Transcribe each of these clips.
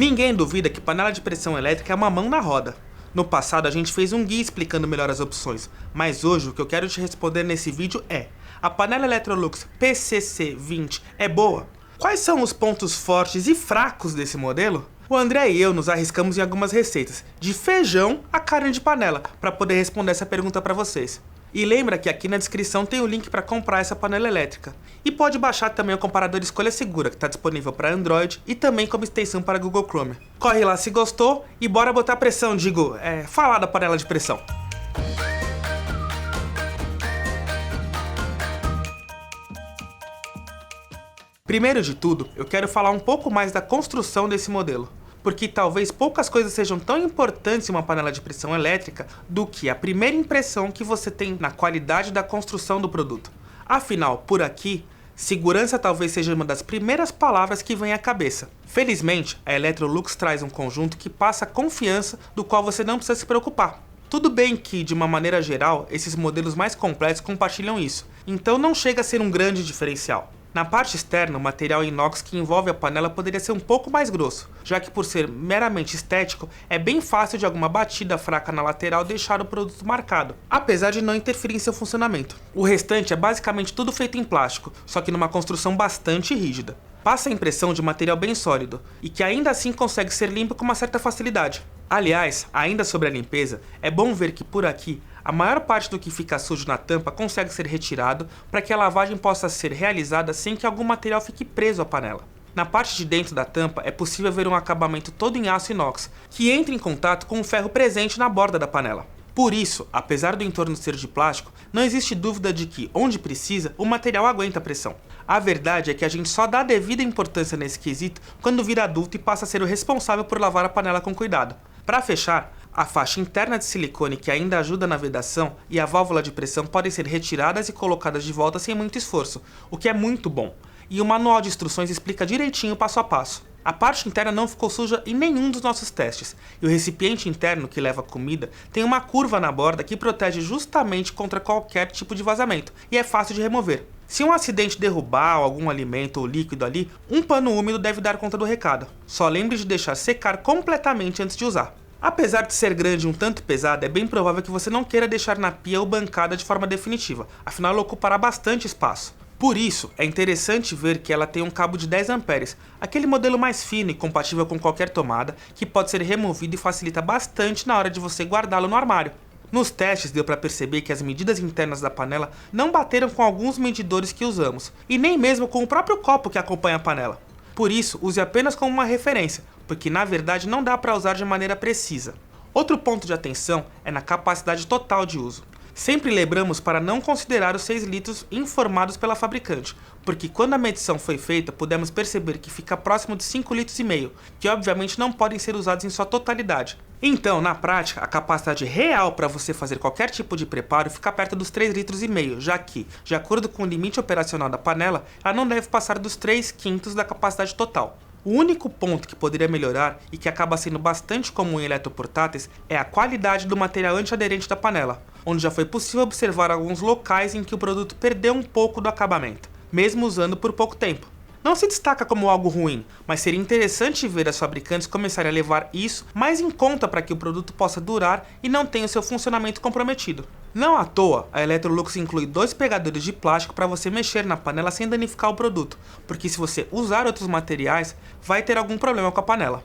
Ninguém duvida que panela de pressão elétrica é uma mão na roda. No passado a gente fez um guia explicando melhor as opções, mas hoje o que eu quero te responder nesse vídeo é: a panela Electrolux PCC20 é boa? Quais são os pontos fortes e fracos desse modelo? O André e eu nos arriscamos em algumas receitas, de feijão a carne de panela, para poder responder essa pergunta para vocês. E lembra que aqui na descrição tem o link para comprar essa panela elétrica. E pode baixar também o comparador Escolha Segura, que está disponível para Android e também como extensão para Google Chrome. Corre lá se gostou e bora botar pressão, falar da panela de pressão. Primeiro de tudo, eu quero falar um pouco mais da construção desse modelo, porque talvez poucas coisas sejam tão importantes em uma panela de pressão elétrica do que a primeira impressão que você tem na qualidade da construção do produto. Afinal, por aqui, segurança talvez seja uma das primeiras palavras que vem à cabeça. Felizmente, a Electrolux traz um conjunto que passa confiança do qual você não precisa se preocupar. Tudo bem que, de uma maneira geral, esses modelos mais completos compartilham isso, então não chega a ser um grande diferencial. Na parte externa, o material inox que envolve a panela poderia ser um pouco mais grosso, já que por ser meramente estético, é bem fácil de alguma batida fraca na lateral deixar o produto marcado, apesar de não interferir em seu funcionamento. O restante é basicamente tudo feito em plástico, só que numa construção bastante rígida. Passa a impressão de material bem sólido, e que ainda assim consegue ser limpo com uma certa facilidade. Aliás, ainda sobre a limpeza, é bom ver que por aqui, a maior parte do que fica sujo na tampa consegue ser retirado para que a lavagem possa ser realizada sem que algum material fique preso à panela. Na parte de dentro da tampa é possível ver um acabamento todo em aço inox, que entra em contato com o ferro presente na borda da panela. Por isso, apesar do entorno ser de plástico, não existe dúvida de que, onde precisa, o material aguenta a pressão. A verdade é que a gente só dá devida importância nesse quesito quando vira adulto e passa a ser o responsável por lavar a panela com cuidado. Para fechar, a faixa interna de silicone que ainda ajuda na vedação e a válvula de pressão podem ser retiradas e colocadas de volta sem muito esforço, o que é muito bom. E o manual de instruções explica direitinho passo a passo. A parte interna não ficou suja em nenhum dos nossos testes, e o recipiente interno que leva a comida tem uma curva na borda que protege justamente contra qualquer tipo de vazamento, e é fácil de remover. Se um acidente derrubar algum alimento ou líquido ali, um pano úmido deve dar conta do recado. Só lembre de deixar secar completamente antes de usar. Apesar de ser grande e um tanto pesada, é bem provável que você não queira deixar na pia ou bancada de forma definitiva, afinal ela ocupará bastante espaço. Por isso, é interessante ver que ela tem um cabo de 10 amperes, aquele modelo mais fino e compatível com qualquer tomada, que pode ser removido e facilita bastante na hora de você guardá-lo no armário. Nos testes deu para perceber que as medidas internas da panela não bateram com alguns medidores que usamos, e nem mesmo com o próprio copo que acompanha a panela. Por isso, use apenas como uma referência, porque na verdade não dá para usar de maneira precisa. Outro ponto de atenção é na capacidade total de uso. Sempre lembramos para não considerar os 6 litros informados pela fabricante, porque quando a medição foi feita pudemos perceber que fica próximo de 5,5 litros, que obviamente não podem ser usados em sua totalidade. Então, na prática, a capacidade real para você fazer qualquer tipo de preparo fica perto dos 3,5 litros, já que, de acordo com o limite operacional da panela, ela não deve passar dos 3/5 da capacidade total. O único ponto que poderia melhorar, e que acaba sendo bastante comum em eletroportáteis, é a qualidade do material antiaderente da panela, onde já foi possível observar alguns locais em que o produto perdeu um pouco do acabamento, mesmo usando por pouco tempo. Não se destaca como algo ruim, mas seria interessante ver as fabricantes começarem a levar isso mais em conta para que o produto possa durar e não tenha o seu funcionamento comprometido. Não à toa, a Electrolux inclui 2 pegadores de plástico para você mexer na panela sem danificar o produto, porque se você usar outros materiais, vai ter algum problema com a panela.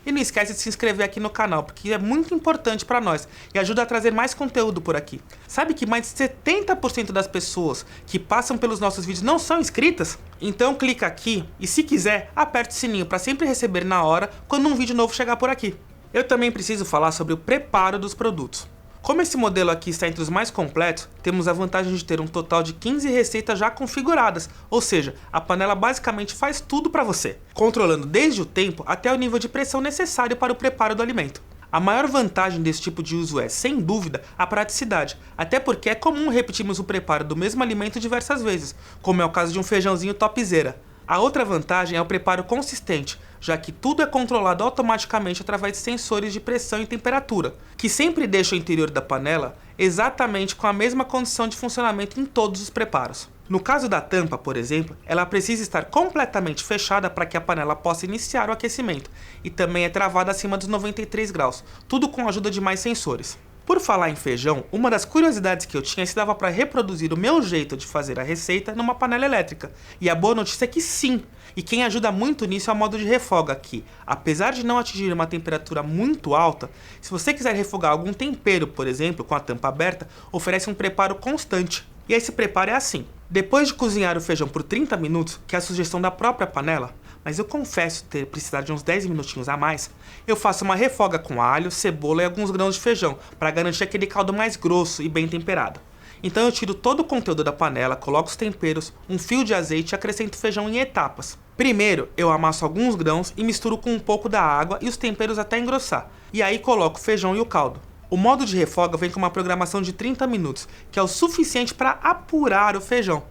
E não esquece de se inscrever aqui no canal, porque é muito importante para nós e ajuda a trazer mais conteúdo por aqui. Sabe que mais de 70% das pessoas que passam pelos nossos vídeos não são inscritas? Então clica aqui e, se quiser, aperte o sininho para sempre receber na hora quando um vídeo novo chegar por aqui. Eu também preciso falar sobre o preparo dos produtos. Como esse modelo aqui está entre os mais completos, temos a vantagem de ter um total de 15 receitas já configuradas, ou seja, a panela basicamente faz tudo para você, controlando desde o tempo até o nível de pressão necessário para o preparo do alimento. A maior vantagem desse tipo de uso é, sem dúvida, a praticidade, até porque é comum repetirmos o preparo do mesmo alimento diversas vezes, como é o caso de um feijãozinho topzera. A outra vantagem é o preparo consistente, já que tudo é controlado automaticamente através de sensores de pressão e temperatura, que sempre deixam o interior da panela exatamente com a mesma condição de funcionamento em todos os preparos. No caso da tampa, por exemplo, ela precisa estar completamente fechada para que a panela possa iniciar o aquecimento e também é travada acima dos 93 graus, tudo com a ajuda de mais sensores. Por falar em feijão, uma das curiosidades que eu tinha é se dava para reproduzir o meu jeito de fazer a receita numa panela elétrica. E a boa notícia é que sim! E quem ajuda muito nisso é o modo de refoga, que, apesar de não atingir uma temperatura muito alta, se você quiser refogar algum tempero, por exemplo, com a tampa aberta, oferece um preparo constante. E esse preparo é assim: depois de cozinhar o feijão por 30 minutos, que é a sugestão da própria panela, mas eu confesso ter precisado de uns 10 minutinhos a mais, eu faço uma refoga com alho, cebola e alguns grãos de feijão, para garantir aquele caldo mais grosso e bem temperado. Então eu tiro todo o conteúdo da panela, coloco os temperos, um fio de azeite e acrescento o feijão em etapas. Primeiro, eu amasso alguns grãos e misturo com um pouco da água e os temperos até engrossar, e aí coloco o feijão e o caldo. O modo de refoga vem com uma programação de 30 minutos, que é o suficiente para apurar o feijão.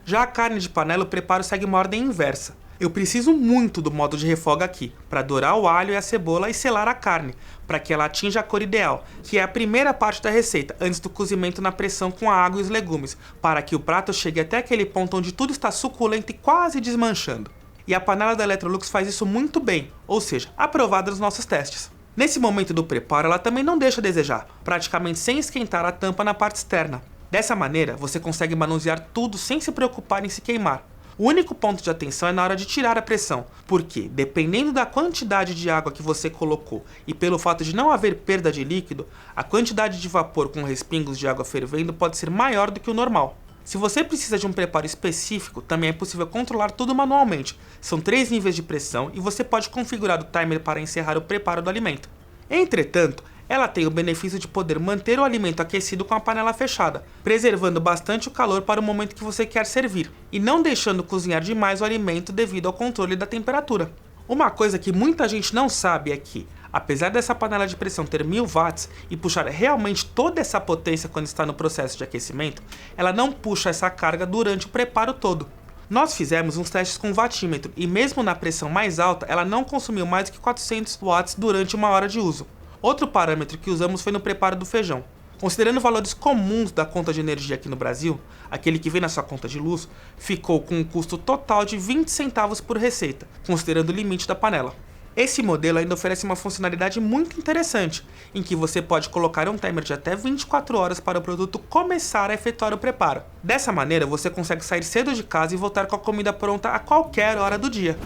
Já a carne de panela, o preparo segue uma ordem inversa. Eu preciso muito do modo de refoga aqui, para dourar o alho e a cebola e selar a carne, para que ela atinja a cor ideal, que é a primeira parte da receita, antes do cozimento na pressão com a água e os legumes, para que o prato chegue até aquele ponto onde tudo está suculento e quase desmanchando. E a panela da Electrolux faz isso muito bem, ou seja, aprovada nos nossos testes. Nesse momento do preparo, ela também não deixa a desejar, praticamente sem esquentar a tampa na parte externa. Dessa maneira, você consegue manusear tudo sem se preocupar em se queimar. O único ponto de atenção é na hora de tirar a pressão, porque, dependendo da quantidade de água que você colocou e pelo fato de não haver perda de líquido, a quantidade de vapor com respingos de água fervendo pode ser maior do que o normal. Se você precisa de um preparo específico, também é possível controlar tudo manualmente. São 3 níveis de pressão e você pode configurar o timer para encerrar o preparo do alimento. Entretanto, ela tem o benefício de poder manter o alimento aquecido com a panela fechada, preservando bastante o calor para o momento que você quer servir, e não deixando cozinhar demais o alimento devido ao controle da temperatura. Uma coisa que muita gente não sabe é que, apesar dessa panela de pressão ter 1000 watts e puxar realmente toda essa potência quando está no processo de aquecimento, ela não puxa essa carga durante o preparo todo. Nós fizemos uns testes com wattímetro e mesmo na pressão mais alta, ela não consumiu mais do que 400 watts durante 1 hora de uso. Outro parâmetro que usamos foi no preparo do feijão. Considerando valores comuns da conta de energia aqui no Brasil, aquele que vem na sua conta de luz, ficou com um custo total de 20 centavos por receita, considerando o limite da panela. Esse modelo ainda oferece uma funcionalidade muito interessante, em que você pode colocar um timer de até 24 horas para o produto começar a efetuar o preparo. Dessa maneira, você consegue sair cedo de casa e voltar com a comida pronta a qualquer hora do dia.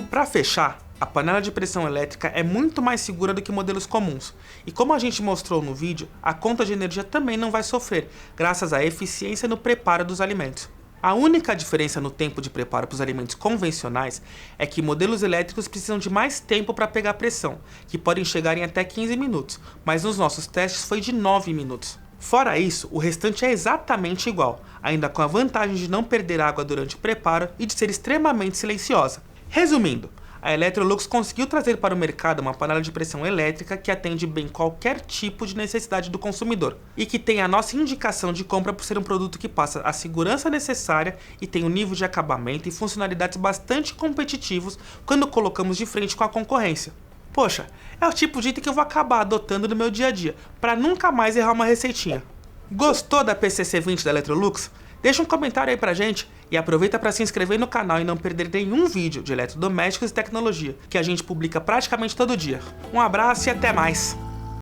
Para fechar, a panela de pressão elétrica é muito mais segura do que modelos comuns, e como a gente mostrou no vídeo, a conta de energia também não vai sofrer, graças à eficiência no preparo dos alimentos. A única diferença no tempo de preparo para os alimentos convencionais é que modelos elétricos precisam de mais tempo para pegar pressão, que podem chegar em até 15 minutos, mas nos nossos testes foi de 9 minutos. Fora isso, o restante é exatamente igual, ainda com a vantagem de não perder água durante o preparo e de ser extremamente silenciosa. Resumindo, a Electrolux conseguiu trazer para o mercado uma panela de pressão elétrica que atende bem qualquer tipo de necessidade do consumidor e que tem a nossa indicação de compra por ser um produto que passa a segurança necessária e tem um nível de acabamento e funcionalidades bastante competitivos quando colocamos de frente com a concorrência. Poxa, é o tipo de item que eu vou acabar adotando no meu dia a dia, para nunca mais errar uma receitinha. Gostou da PCC20 da Electrolux? Deixa um comentário aí pra gente e aproveita para se inscrever no canal e não perder nenhum vídeo de eletrodomésticos e tecnologia, que a gente publica praticamente todo dia. Um abraço e até mais!